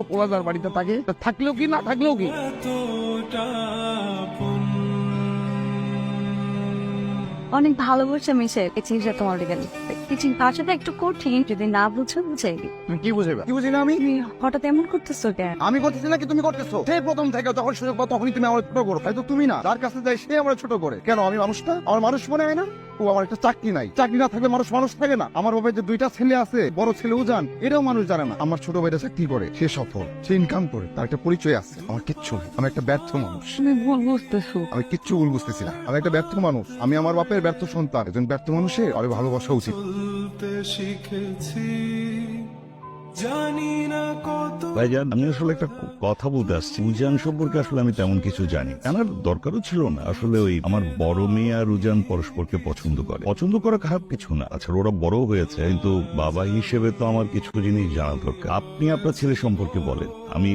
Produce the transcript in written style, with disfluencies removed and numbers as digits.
পোলাদার বাড়িতে থাকে, থাকলেও কি না থাকলেও কি। অনেক ভালোবাসা মিশে এই জিনিসটা তোমার লেগে কিছু ভাষাটা একটু কঠিন, যদি না বুঝো বুঝে তুমি কি বুঝেবা? কি বুঝি না আমি? তুমি হঠাৎ এমন করতেছো কেন? আমি করতেছি নাকি তুমি করতেছো? সেই প্রথম থেকে যখন সুযোগ পাও তখনই তুমি আমার ছোট করো। হয়তো তুমি না, যার কাছে যাই সে আমার ছোট করে। কেন আমি মানুষ না? আমার মানুষ মনে হয় না? ও আমার একটা চাকরি নাই, চাকরি না থাকলে মানুষ মানুষ থাকে না। আমার বাবার যে দুইটা ছেলে আছে, বড় ছেলেও জান, এটাও মানুষ জানে না। আমার ছোট ভাইটা চাকরি করে, সে সফল, সে ইনকাম করে, তার একটা পরিচয় আছে। আমার কিচ্ছু নেই, আমি একটা ব্যর্থ মানুষ। তুমি ভুল বুঝতেছো। আমি কিচ্ছু ভুল বুঝতেছি না, আমি একটা ব্যর্থ মানুষ। আমি আমার বাপের ব্যর্থ সন্তান। একজন ব্যর্থ মানুষের আরো ভালোবাসা উচিত। ভাইজান, আমি আসলে একটা কথা বলতে আসছি। উজান সম্পর্কে আসলে আমি তেমন কিছু জানি, জানার দরকারও ছিল না। আসলে ওই আমার বড় মেয়ে আর উজান পরস্পরকে পছন্দ করে। পছন্দ করা খারাপ কিছু না। আচ্ছা, ওরা বড় হয়েছে, কিন্তু বাবা হিসেবে তো আমার কিছু জিনিস জানা দরকার। আপনি আপনার ছেলে সম্পর্কে বলেন, আমি